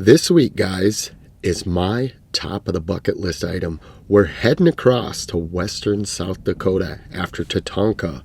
This week, guys, is my top of the bucket list item. We're heading across to western South Dakota after Tatanka.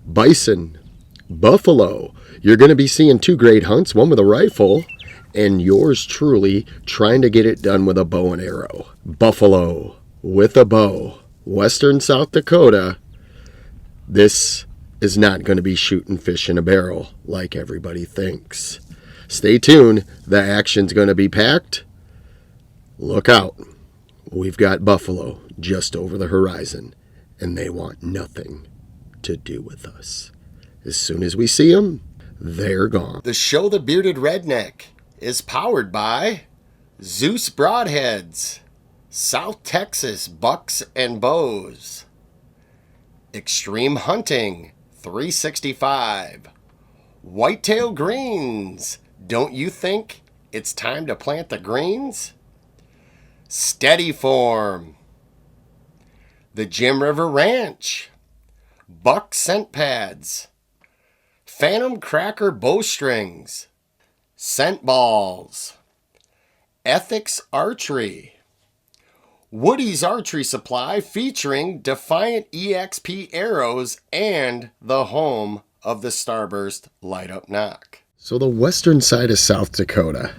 Bison, buffalo. You're going to be seeing two great hunts, one with a rifle and yours truly trying to get it done with a bow and arrow. Buffalo with a bow, western South Dakota. This is not going to be shooting fish in a barrel like everybody thinks. Stay tuned. The action's going to be packed. Look out. We've got buffalo just over the horizon, and they want nothing to do with us. As soon as we see them, they're gone. The show The Bearded Redneck is powered by Zeus Broadheads, South Texas Bucks and Bows, Extreme Hunting 365, Whitetail Greens. Don't you think it's time to plant the greens? Steady Form, the Jim River Ranch, Buck Scent Pads, Phantom Cracker Bowstrings, Scent Balls, Ethics Archery, Woody's Archery Supply featuring Defiant EXP arrows and the home of the Starburst Light Up Nock. So the western side of South Dakota,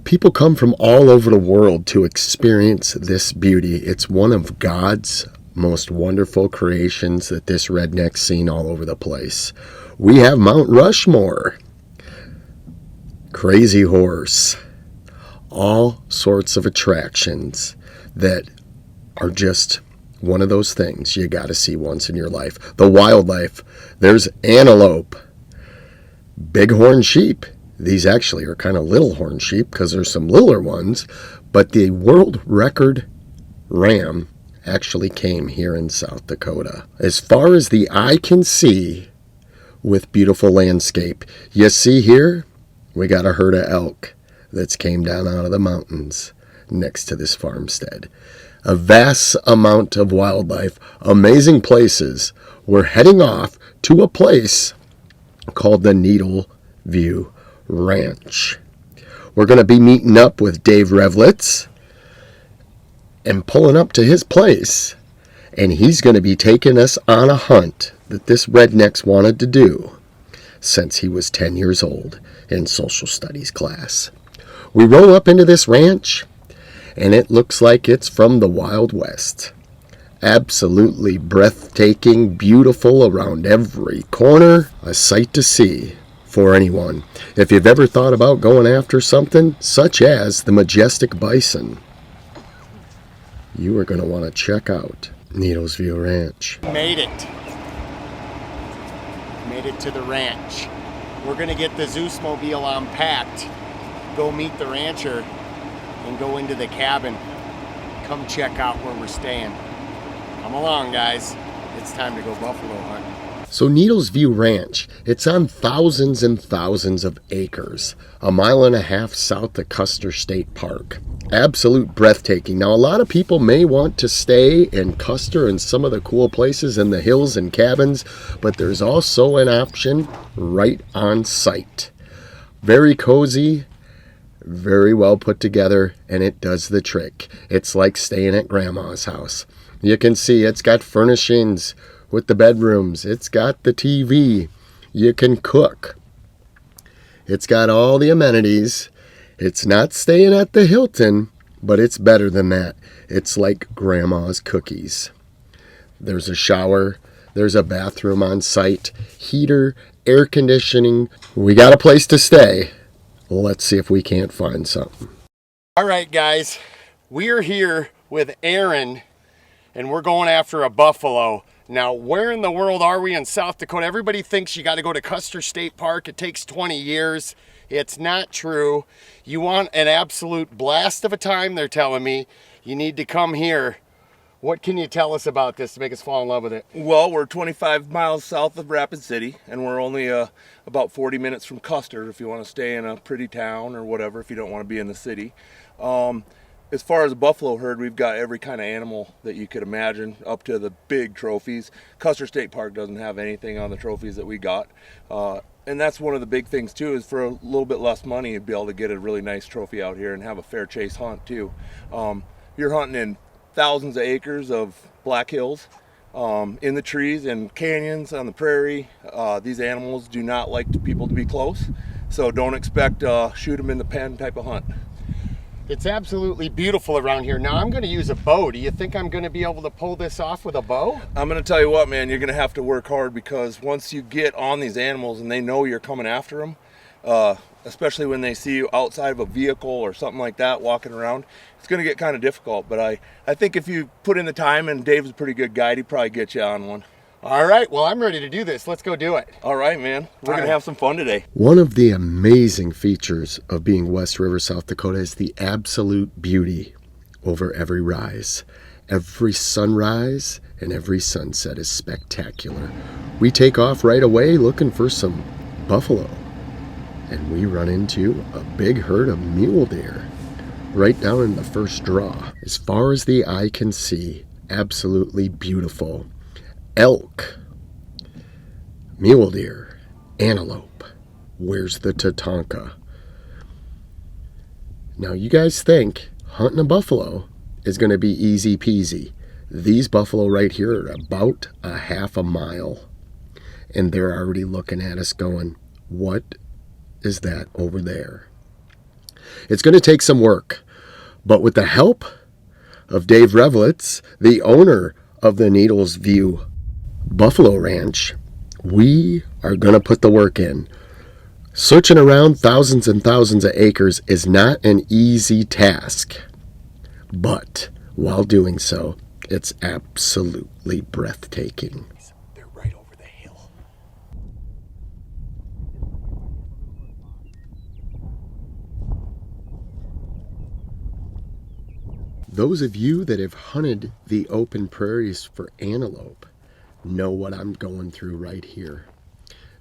people come from all over the world to experience this beauty. It's one of God's most wonderful creations that this redneck's seen all over the place. We have Mount Rushmore, Crazy Horse, all sorts of attractions that are just one of those things you got to see once in your life. The wildlife, there's antelope, bighorn sheep. These actually are kind of little horn sheep because there's some littler ones, but the world record ram actually came here in South Dakota. As far as the eye can see, with beautiful landscape. You see here, we got a herd of elk that's came down out of the mountains next to this farmstead. A vast amount of wildlife, amazing places. We're heading off to a place called the Needle View Ranch. We're going to be meeting up with Dave Revlitz and pulling up to his place, and he's going to be taking us on a hunt that this redneck's wanted to do since he was 10 years old in social studies class. We roll up into this ranch, and it looks like it's from the Wild West. Absolutely breathtaking, beautiful around every corner, a sight to see for anyone. If you've ever thought about going after something such as the majestic bison, you are going to want to check out Needles View Ranch. Made it to the ranch. We're going to get the Zeus mobile unpacked, go meet the rancher, and go into the cabin. Come check out where we're staying. Come along, guys. It's time to go buffalo hunting. So Needles View Ranch, it's on thousands and thousands of acres, a mile and a half south of Custer State Park. Absolute breathtaking. Now, a lot of people may want to stay in Custer and some of the cool places in the hills and cabins, but there's also an option right on site. Very cozy, very well put together, and it does the trick. It's like staying at grandma's house. You can see it's got furnishings with the bedrooms. It's got the TV. You can cook. It's got all the amenities. It's not staying at the Hilton, but it's better than that. It's like grandma's cookies. There's a shower. There's a bathroom on site. Heater, air conditioning. We got a place to stay. Let's see if we can't find something. All right, guys. We're here with Aaron, and we're going after a buffalo. Now, where in the world are we in South Dakota? Everybody thinks you got to go to Custer State Park. It takes 20 years. It's not true. You want an absolute blast of a time, they're telling me. You need to come here. What can you tell us about this to make us fall in love with it? Well, we're 25 miles south of Rapid City, and we're only about 40 minutes from Custer if you want to stay in a pretty town or whatever, if you don't want to be in the city. As far as a buffalo herd, we've got every kind of animal that you could imagine, up to the big trophies. Custer State Park doesn't have anything on the trophies that we got. And that's one of the big things too, is for a little bit less money you'd be able to get a really nice trophy out here and have a fair chase hunt too. You're hunting in thousands of acres of Black Hills, in the trees and canyons on the prairie. These animals do not like people to be close, so don't expect shoot them in the pen type of hunt. It's absolutely beautiful around here. Now I'm going to use a bow. Do you think I'm going to be able to pull this off with a bow? I'm going to tell you what, man, you're going to have to work hard, because once you get on these animals and they know you're coming after them, especially when they see you outside of a vehicle or something like that walking around, it's going to get kind of difficult. But I think if you put in the time, and Dave's a pretty good guide, he'd probably get you on one. All right, well, I'm ready to do this. Let's go do it. All right, man. We're going to have some fun today. One of the amazing features of being West River, South Dakota is the absolute beauty over every rise. Every sunrise and every sunset is spectacular. We take off right away looking for some buffalo, and we run into a big herd of mule deer right down in the first draw. As far as the eye can see, absolutely beautiful. Elk, mule deer, antelope. Where's the Tatanka? Now you guys think hunting a buffalo is going to be easy peasy. These buffalo right here are about a half a mile, and they're already looking at us going, what is that over there? It's going to take some work, but with the help of Dave Revlitz, the owner of the Needles View Buffalo Ranch, we are going to put the work in. Searching around thousands and thousands of acres is not an easy task, but while doing so, it's absolutely breathtaking. They're right over the hill. Those of you that have hunted the open prairies for antelope know what I'm going through right here.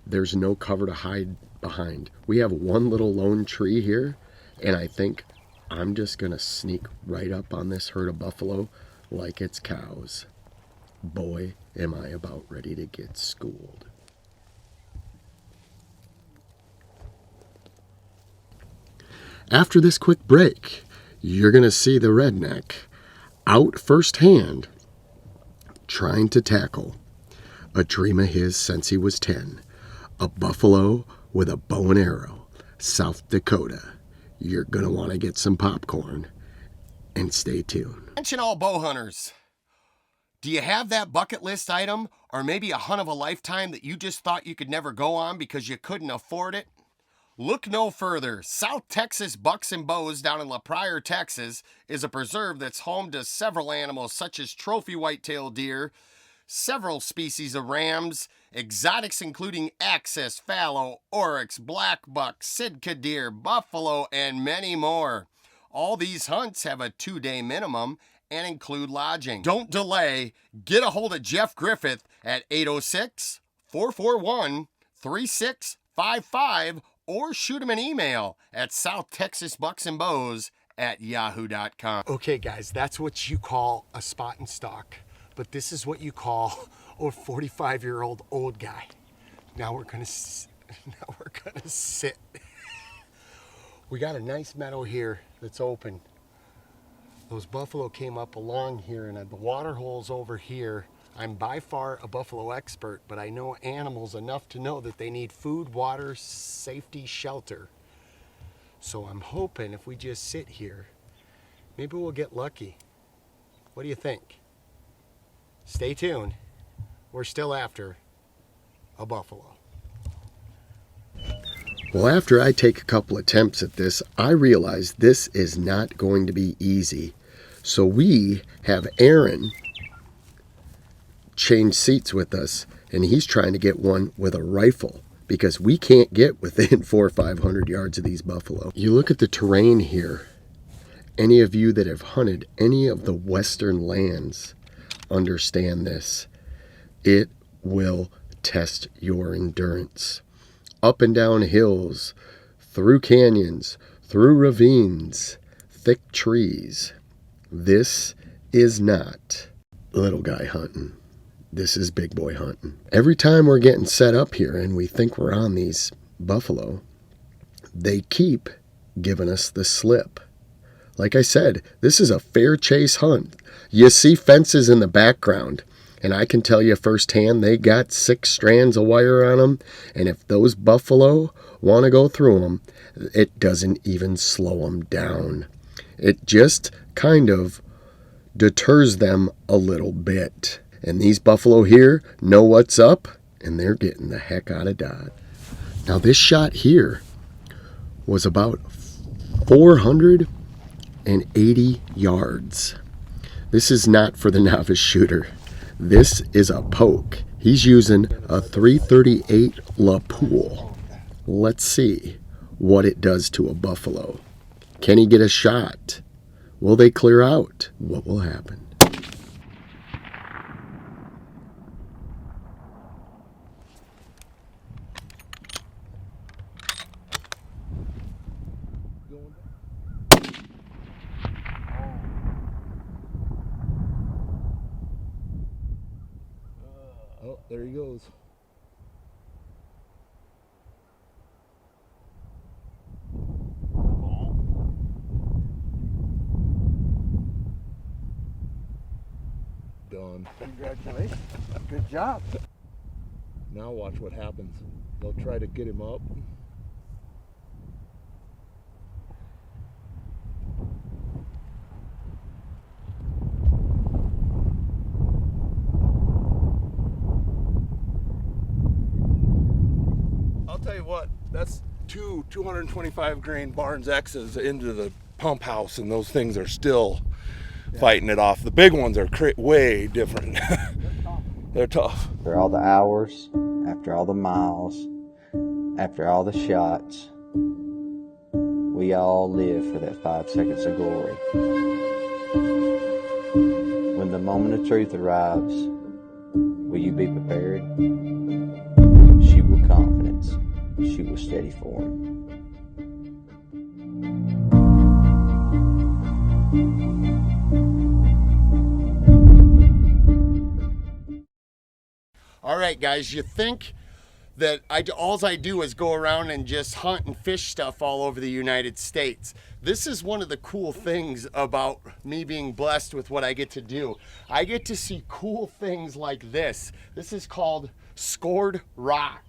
There's no cover to hide behind. We have one little lone tree here, and I think I'm just gonna sneak right up on this herd of buffalo like it's cows. Boy, am I about ready to get schooled. After this quick break, you're gonna see the redneck out firsthand trying to tackle a dream of his since he was 10. A buffalo with a bow and arrow, South Dakota. You're going to want to get some popcorn and stay tuned. Attention all bow hunters. Do you have that bucket list item, or maybe a hunt of a lifetime that you just thought you could never go on because you couldn't afford it? Look no further. South Texas Bucks and Bows down in La Pryor, Texas is a preserve that's home to several animals such as trophy whitetail deer, several species of rams, exotics including axis, fallow, oryx, black buck, Sitka deer, buffalo, and many more. All these hunts have a 2-day minimum and include lodging. Don't delay. Get a hold of Jeff Griffith at 806-441-3655 or shoot him an email at southtexasbucksandbows@yahoo.com. Okay, guys, that's what you call a spot and stalk. But this is what you call a 45-year-old old guy. Now we're gonna sit. We got a nice meadow here that's open. Those buffalo came up along here, and the water hole's over here. I'm by far a buffalo expert, but I know animals enough to know that they need food, water, safety, shelter. So I'm hoping if we just sit here, maybe we'll get lucky. What do you think? Stay tuned. We're still after a buffalo. Well, after I take a couple attempts at this, I realize this is not going to be easy. So we have Aaron change seats with us, and he's trying to get one with a rifle because we can't get within 400 or 500 yards of these buffalo. You look at the terrain here. Any of you that have hunted any of the western lands understand this. It will test your endurance. Up and down hills, through canyons, through ravines, thick trees. This is not little guy hunting. This is big boy hunting. Every time we're getting set up here and we think we're on these buffalo, they keep giving us the slip. Like I said, this is a fair chase hunt. You see fences in the background, and I can tell you firsthand they got 6 strands of wire on them, and if those buffalo want to go through them, it doesn't even slow them down. It just kind of deters them a little bit. And these buffalo here know what's up, and they're getting the heck out of Dodge. Now this shot here was about 480 yards. This is not for the novice shooter. This is a poke. He's using a 338 LaPoule. Let's see what it does to a buffalo. Can he get a shot? Will they clear out? What will happen? Oh, there he goes. Done. Congratulations. Good job. Now watch what happens. They'll try to get him up. I'll tell you what, that's 225 grain Barnes X's into the pump house, and those things are still fighting it off. The big ones are way different. They're tough. After all the hours, after all the miles, after all the shots, we all live for that 5 seconds of glory. When the moment of truth arrives, will you be prepared? Shoot with confidence. Shoot with steady form. All right, guys, you think that all I do is go around and just hunt and fish stuff all over the United States. This is one of the cool things about me being blessed with what I get to do. I get to see cool things like this. This is called scored rock.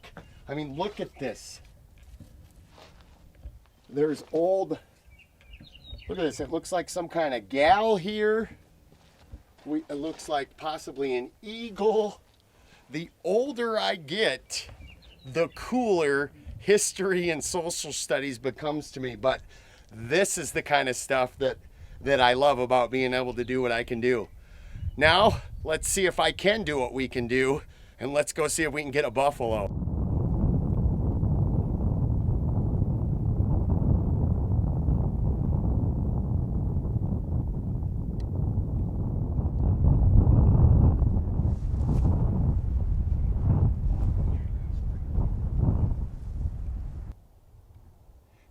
I mean, look at this. There's old, look at this. It looks like some kind of gal here. It looks like possibly an eagle. The older I get, the cooler history and social studies becomes to me. But this is the kind of stuff that I love about being able to do what I can do. Now, let's see if I can do what we can do, and let's go see if we can get a buffalo.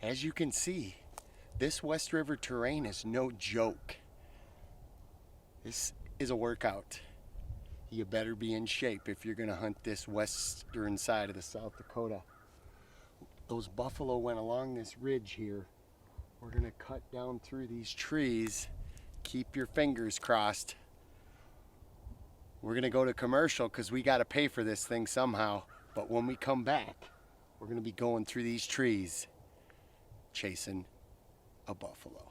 As you can see, this West River terrain is no joke. This is a workout. You better be in shape if you're gonna hunt this western side of the South Dakota. Those buffalo went along this ridge here. We're gonna cut down through these trees. Keep your fingers crossed. We're gonna go to commercial because we gotta pay for this thing somehow. But when we come back, we're gonna be going through these trees, chasing a buffalo.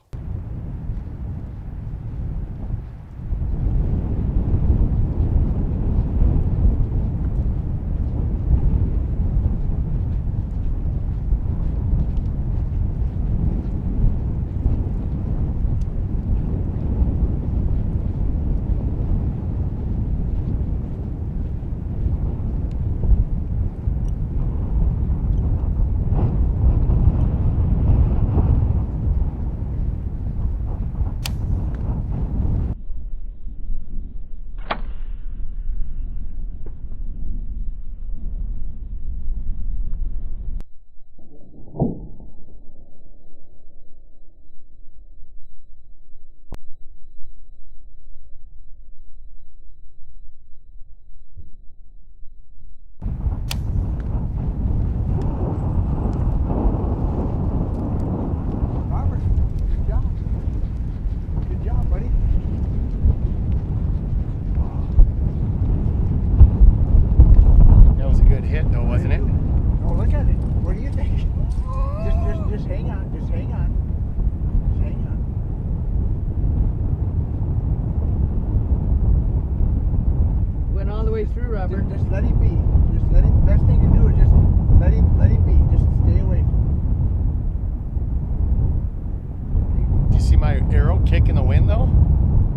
see my arrow kick in the wind though?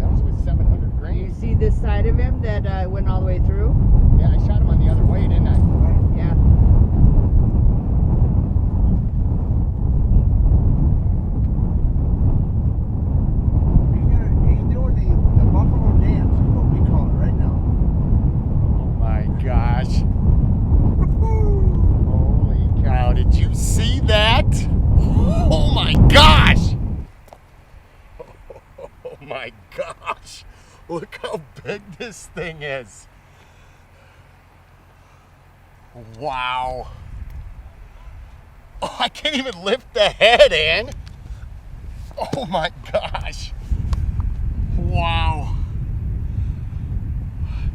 That was with 700 grain. You see this side of him that went all the way through? Yeah, I shot him on the other way, didn't I? Yeah. He's doing the buffalo dance, is what we call it right now. Oh my gosh. Holy cow, did you see that? Oh my gosh! Oh my gosh! Look how big this thing is. Wow. Oh, I can't even lift the head, Ann. Oh my gosh. Wow.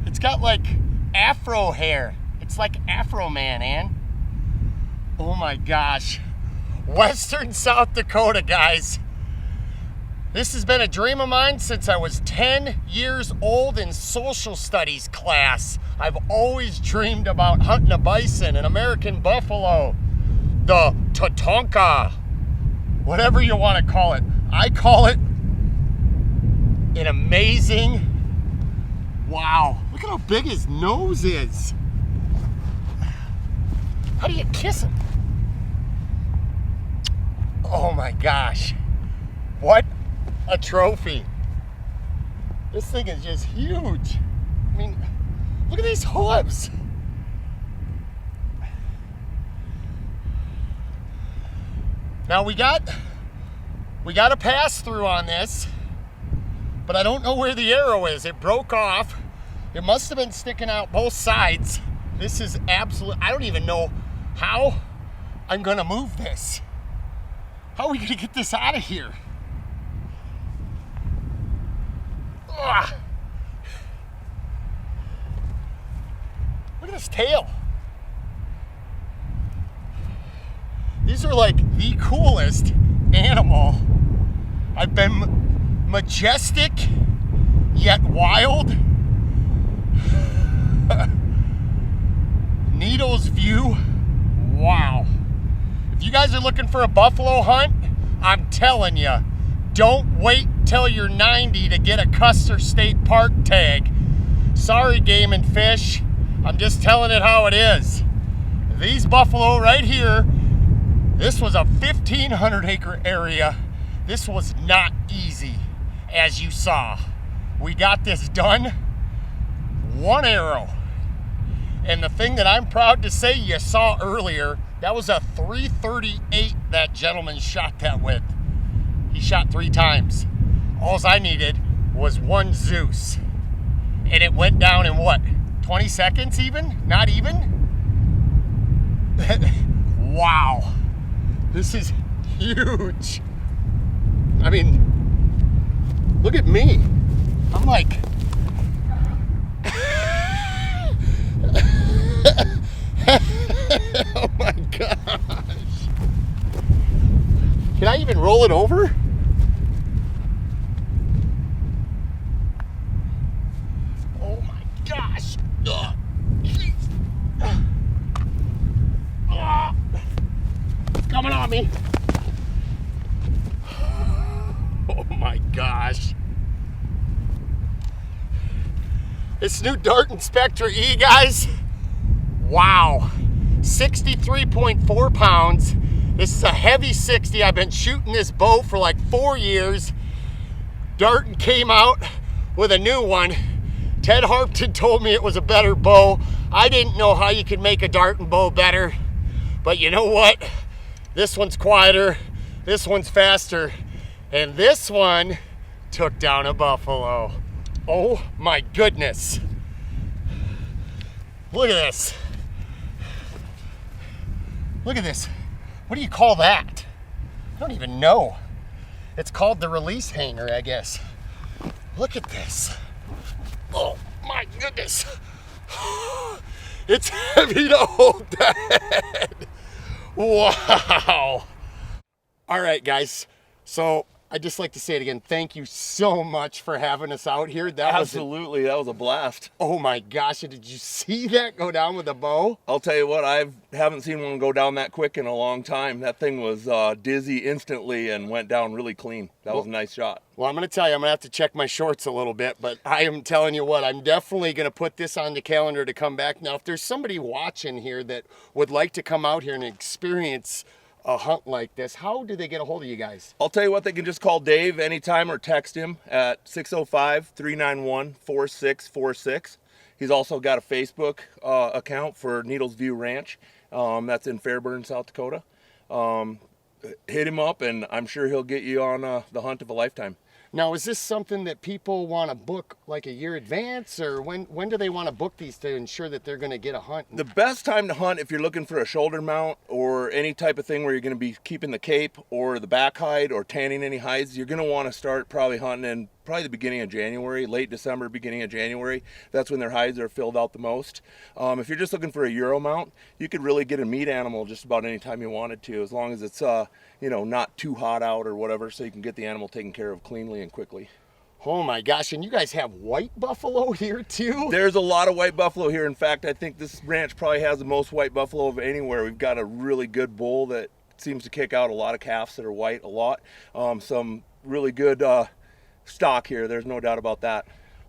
It's got like afro hair. It's like Afro Man, Ann. Oh my gosh. Western South Dakota, guys. This has been a dream of mine since I was 10 years old in social studies class. I've always dreamed about hunting a bison, an American buffalo, the Tatonka, whatever you want to call it. I call it an amazing, wow, look at how big his nose is. How do you kiss him? Oh my gosh, what a trophy. This thing is just huge. I mean, look at these hooves. Now we got a pass through on this, but I don't know where the arrow is. It broke off. It must have been sticking out both sides. This is absolute, I don't even know how I'm gonna move this. How are we gonna get this out of here? Ugh. Look at his tail. These are like the coolest animal. I've been majestic yet wild. Needles view. Wow. If you guys are looking for a buffalo hunt, I'm telling you, don't wait till you're 90 to get a Custer State Park tag. Sorry, Game and Fish. I'm just telling it how it is. These buffalo right here, this was a 1,500 acre area. This was not easy, as you saw. We got this done, one arrow. And the thing that I'm proud to say you saw earlier, that was a 338 that gentleman shot that with. He shot 3 times. All I needed was one Zeus. And it went down in what, 20 seconds even? Not even? Wow. This is huge. I mean, look at me. I'm like, oh my gosh. Can I even roll it over? Oh my gosh. Ugh. Coming on me. Oh my gosh. This new Dart Inspector E, guys. Wow. 63.4 pounds. This is a heavy 60. I've been shooting this bow for like 4 years. Darton came out with a new one. Ted Harpton told me it was a better bow. I didn't know how you could make a Darton bow better. But you know what? This one's quieter. This one's faster. And this one took down a buffalo. Oh my goodness. Look at this. Look at this. What do you call that? I don't even know. It's called the release hanger, I guess. Look at this. Oh my goodness. It's heavy to hold that. Wow. All right, guys. So I'd just like to say it again. Thank you so much for having us out here. Absolutely, that was a blast. Oh my gosh, did you see that go down with a bow? I'll tell you what, I haven't seen one go down that quick in a long time. That thing was dizzy instantly and went down really clean. That was a nice shot. Well, I'm going to tell you, I'm going to have to check my shorts a little bit, but I am telling you what, I'm definitely going to put this on the calendar to come back. Now, if there's somebody watching here that would like to come out here and experience a hunt like this, how do they get a hold of you guys? I'll tell you what, they can just call Dave anytime or text him at 605-391-4646. He's also got a Facebook account for Needles View Ranch. That's in Fairburn, South Dakota. Hit him up, and I'm sure he'll get you on the hunt of a lifetime. Now, is this something that people want to book like a year advance, or when do they want to book these to ensure that they're going to get a hunt? The best time to hunt, if you're looking for a shoulder mount or any type of thing where you're going to be keeping the cape or the back hide or tanning any hides, you're going to want to start probably hunting in probably the beginning of January, late December, beginning of January. That's when their hides are filled out the most. If you're just looking for a Euro mount, you could really get a meat animal just about any time you wanted to, as long as it's not too hot out or whatever, so you can get the animal taken care of cleanly and quickly. Oh my gosh, and you guys have white buffalo here too? There's a lot of white buffalo here. In fact, I think this ranch probably has the most white buffalo of anywhere. We've got a really good bull that seems to kick out a lot of calves that are white a lot. Some really good stock here, there's no doubt about that.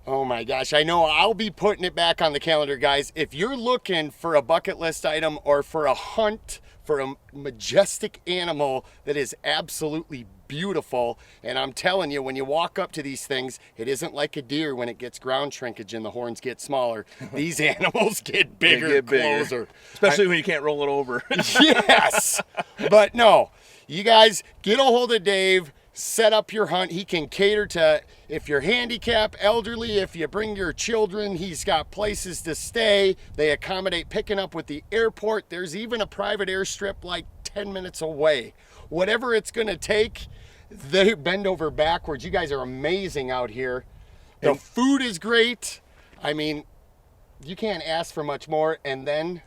Oh my gosh, I know I'll be putting it back on the calendar, guys. If you're looking for a bucket list item or for a hunt for a majestic animal that is absolutely beautiful, and I'm telling you, when you walk up to these things, it isn't like a deer when it gets ground shrinkage and the horns get smaller. These animals get bigger, closer. Especially when you can't roll it over. Yes, but no, you guys get a hold of Dave. Set up your hunt. He can cater to, if you're handicapped, elderly, if you bring your children, he's got places to stay. They accommodate picking up with the airport. There's even a private airstrip like 10 minutes away. Whatever it's going to take, they bend over backwards. You guys are amazing out here. The food is great. I mean, you can't ask for much more. And then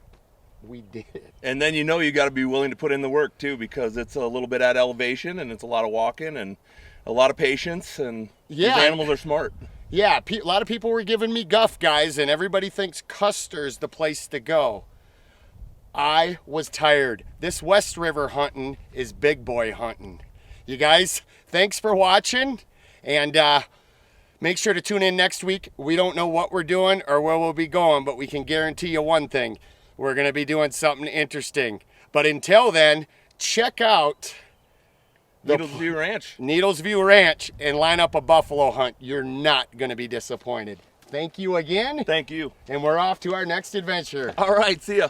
we did it. And then you got to be willing to put in the work too, because it's a little bit at elevation and it's a lot of walking and a lot of patience, and these animals are smart. Yeah, a lot of people were giving me guff, guys, and everybody thinks Custer's the place to go. I was tired. This West River hunting is big boy hunting. You guys, thanks for watching, and make sure to tune in next week. We don't know what we're doing or where we'll be going, but we can guarantee you one thing. We're going to be doing something interesting. But until then, check out Needles View Ranch. Needles View Ranch and line up a buffalo hunt. You're not going to be disappointed. Thank you again. Thank you. And we're off to our next adventure. All right, see ya.